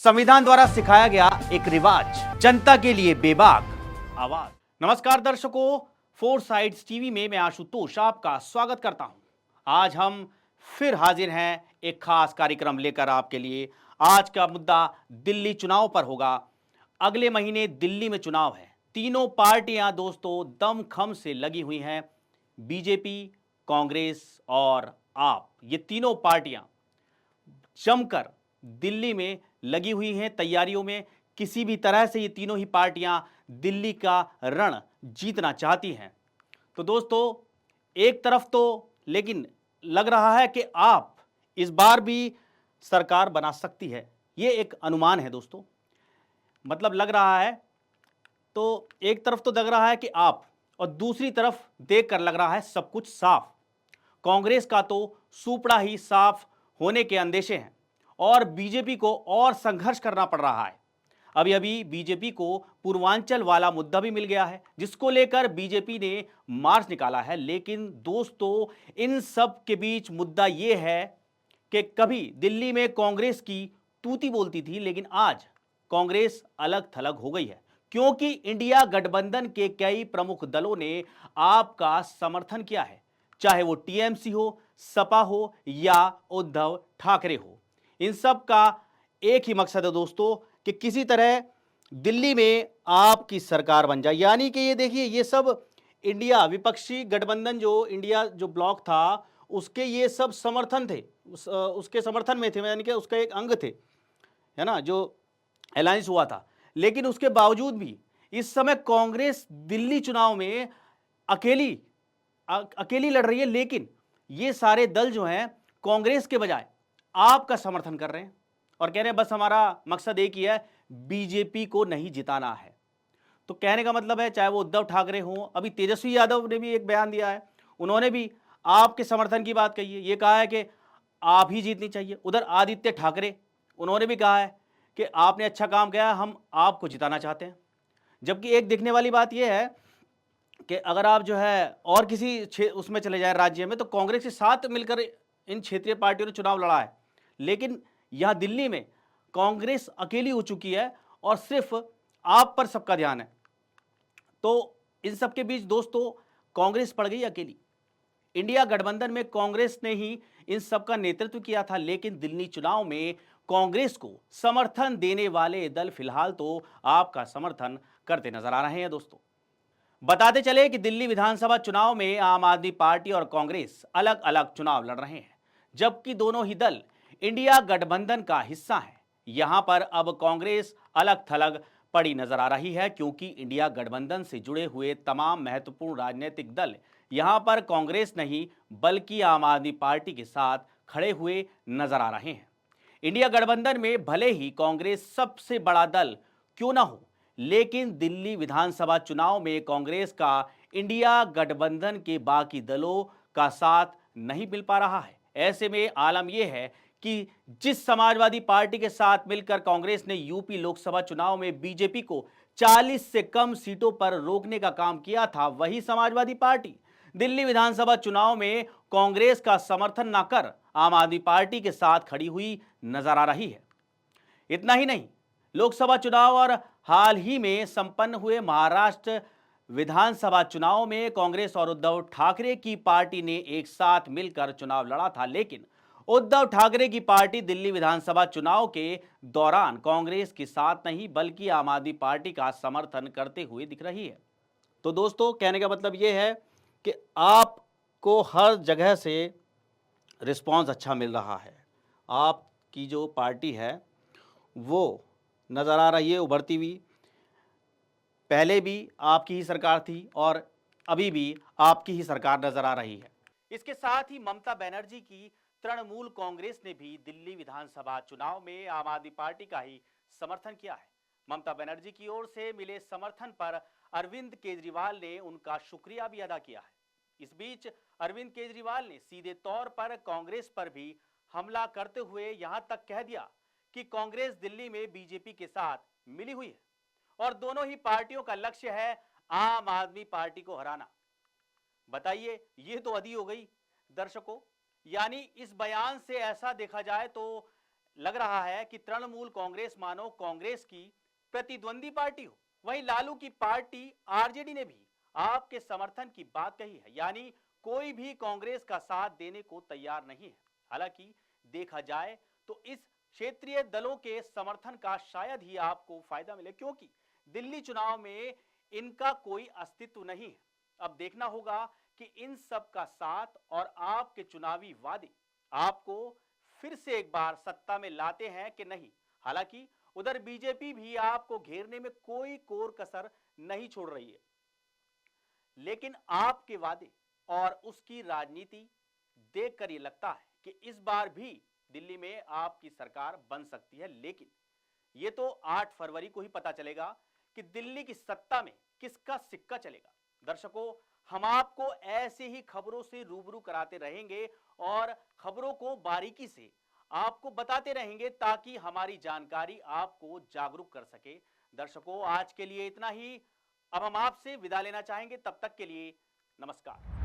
संविधान द्वारा सिखाया गया एक रिवाज, जनता के लिए बेबाक आवाज। नमस्कार दर्शकों, फोर साइड्स टीवी में मैं आशुतोष आपका स्वागत करता हूं। आज हम फिर हाजिर हैं एक खास कार्यक्रम लेकर आपके लिए। आज का मुद्दा दिल्ली चुनाव पर होगा। अगले महीने दिल्ली में चुनाव है। तीनों पार्टियां दोस्तों दमखम से लगी हुई हैं। बीजेपी, कांग्रेस और आप, ये तीनों पार्टियां जमकर दिल्ली में लगी हुई हैं तैयारियों में। किसी भी तरह से ये तीनों ही पार्टियां दिल्ली का रण जीतना चाहती हैं। तो दोस्तों एक तरफ तो लेकिन लग रहा है कि आप इस बार भी सरकार बना सकती है, ये एक अनुमान है दोस्तों। मतलब लग रहा है, तो एक तरफ तो लग रहा है कि आप, और दूसरी तरफ देखकर लग रहा है सब कुछ साफ। कांग्रेस का तो सुपड़ा ही साफ होने के अंदेशे हैं और बीजेपी को और संघर्ष करना पड़ रहा है। अभी अभी बीजेपी को पूर्वांचल वाला मुद्दा भी मिल गया है, जिसको लेकर बीजेपी ने मार्च निकाला है। लेकिन दोस्तों इन सब के बीच मुद्दा यह है कि कभी दिल्ली में कांग्रेस की तूती बोलती थी, लेकिन आज कांग्रेस अलग थलग हो गई है, क्योंकि इंडिया गठबंधन के कई प्रमुख दलों ने आपका समर्थन किया है, चाहे वो टीएमसी हो, सपा हो या उद्धव ठाकरे हो। इन सब का एक ही मकसद है दोस्तों कि किसी तरह दिल्ली में आपकी सरकार बन जाए। यानी कि ये देखिए, ये सब इंडिया विपक्षी गठबंधन, जो इंडिया जो ब्लॉक था, उसके ये सब समर्थन थे, उसके समर्थन में थे, यानी कि उसका एक अंग थे, है ना, जो अलायंस हुआ था। लेकिन उसके बावजूद भी इस समय कांग्रेस दिल्ली चुनाव में अकेली लड़ रही है। लेकिन ये सारे दल जो हैं कांग्रेस के बजाय आपका समर्थन कर रहे हैं और कह रहे हैं बस हमारा मकसद एक ही है, बीजेपी को नहीं जिताना है। तो कहने का मतलब है, चाहे वो उद्धव ठाकरे हों, अभी तेजस्वी यादव ने भी एक बयान दिया है, उन्होंने भी आपके समर्थन की बात कही है, ये कहा है कि आप ही जीतनी चाहिए। उधर आदित्य ठाकरे, उन्होंने भी कहा है कि आपने अच्छा काम किया, हम आपको जिताना चाहते हैं। जबकि एक देखने वाली बात यह है कि अगर आप जो है और किसी उसमें चले जाए राज्य में, तो कांग्रेस के साथ मिलकर इन क्षेत्रीय पार्टियों ने चुनाव लड़ा है। लेकिन यहां दिल्ली में कांग्रेस अकेली हो चुकी है और सिर्फ आप पर सबका ध्यान है। तो इन सब के बीच दोस्तों कांग्रेस पड़ गई अकेली। इंडिया गठबंधन में कांग्रेस ने ही इन सब का नेतृत्व किया था, लेकिन दिल्ली चुनाव में कांग्रेस को समर्थन देने वाले दल फिलहाल तो आपका समर्थन करते नजर आ रहे हैं दोस्तों। बताते चले कि दिल्ली विधानसभा चुनाव में आम आदमी पार्टी और कांग्रेस अलग अलग चुनाव लड़ रहे हैं, जबकि दोनों ही दल इंडिया गठबंधन का हिस्सा है। यहां पर अब कांग्रेस अलग थलग पड़ी नजर आ रही है, क्योंकि इंडिया गठबंधन से जुड़े हुए तमाम महत्वपूर्ण राजनीतिक दल यहां पर कांग्रेस नहीं बल्कि आम आदमी पार्टी के साथ खड़े हुए नजर आ रहे हैं। इंडिया गठबंधन में भले ही कांग्रेस सबसे बड़ा दल क्यों ना हो, लेकिन दिल्ली विधानसभा चुनाव में कांग्रेस का इंडिया गठबंधन के बाकी दलों का साथ नहीं मिल पा रहा है। ऐसे में आलम यह है कि जिस समाजवादी पार्टी के साथ मिलकर कांग्रेस ने यूपी लोकसभा चुनाव में बीजेपी को 40 से कम सीटों पर रोकने का काम किया था, वही समाजवादी पार्टी दिल्ली विधानसभा चुनाव में कांग्रेस का समर्थन न कर आम आदमी पार्टी के साथ खड़ी हुई नजर आ रही है। इतना ही नहीं, लोकसभा चुनाव और हाल ही में संपन्न हुए महाराष्ट्र विधानसभा चुनाव में कांग्रेस और उद्धव ठाकरे की पार्टी ने एक साथ मिलकर चुनाव लड़ा था, लेकिन उद्धव ठाकरे की पार्टी दिल्ली विधानसभा चुनाव के दौरान कांग्रेस के साथ नहीं बल्कि आम आदमी पार्टी का समर्थन करते हुए दिख रही है। तो दोस्तों कहने का मतलब यह है कि आपको हर जगह से रिस्पांस अच्छा मिल रहा है। आपकी जो पार्टी है वो नज़र आ रही है उभरती हुई। पहले भी आपकी ही सरकार थी और अभी भी आपकी ही सरकार नजर आ रही है। इसके साथ ही ममता बनर्जी की तृणमूल कांग्रेस ने भी दिल्ली विधानसभा चुनाव में आम आदमी पार्टी का ही समर्थन किया है। ममता बनर्जी की ओर से मिले समर्थन पर अरविंद केजरीवाल ने उनका शुक्रिया भी अदा किया है। इस बीच अरविंद केजरीवाल ने सीधे तौर पर कांग्रेस पर भी हमला करते हुए यहां तक कह दिया कि कांग्रेस दिल्ली में बीजेपी के साथ मिली हुई है और दोनों ही पार्टियों का लक्ष्य है आम आदमी पार्टी को हराना। बताइए, ये तो हद ही हो गई दर्शकों। यानी इस बयान से ऐसा देखा जाए तो लग रहा है कि तृणमूल कांग्रेस मानो कांग्रेस की प्रतिद्वंदी पार्टी हो। वहीं लालू की पार्टी आरजेडी ने भी आपके समर्थन की बात कही है, यानी कोई भी कांग्रेस का साथ देने को तैयार नहीं है। हालांकि देखा जाए तो इस क्षेत्रीय दलों के समर्थन का शायद ही आपको फायदा मिले, क्योंकि दिल्ली चुनाव में इनका कोई अस्तित्व नहीं है। अब देखना होगा कि इन सब का साथ और आपके चुनावी वादे आपको फिर से एक बार सत्ता में लाते हैं कि नहीं। हालांकि उधर बीजेपी भी आपको घेरने में कोई कोर कसर नहीं छोड़ रही है, लेकिन आपके वादे और उसकी राजनीति देखकर यह लगता है कि इस बार भी दिल्ली में आपकी सरकार बन सकती है। लेकिन यह तो 8 फरवरी को ही पता चलेगा कि दिल्ली की सत्ता में किसका सिक्का चलेगा। दर्शकों, हम आपको ऐसे ही खबरों से रूबरू कराते रहेंगे और खबरों को बारीकी से आपको बताते रहेंगे ताकि हमारी जानकारी आपको जागरूक कर सके। दर्शकों, आज के लिए इतना ही। अब हम आपसे विदा लेना चाहेंगे, तब तक के लिए नमस्कार।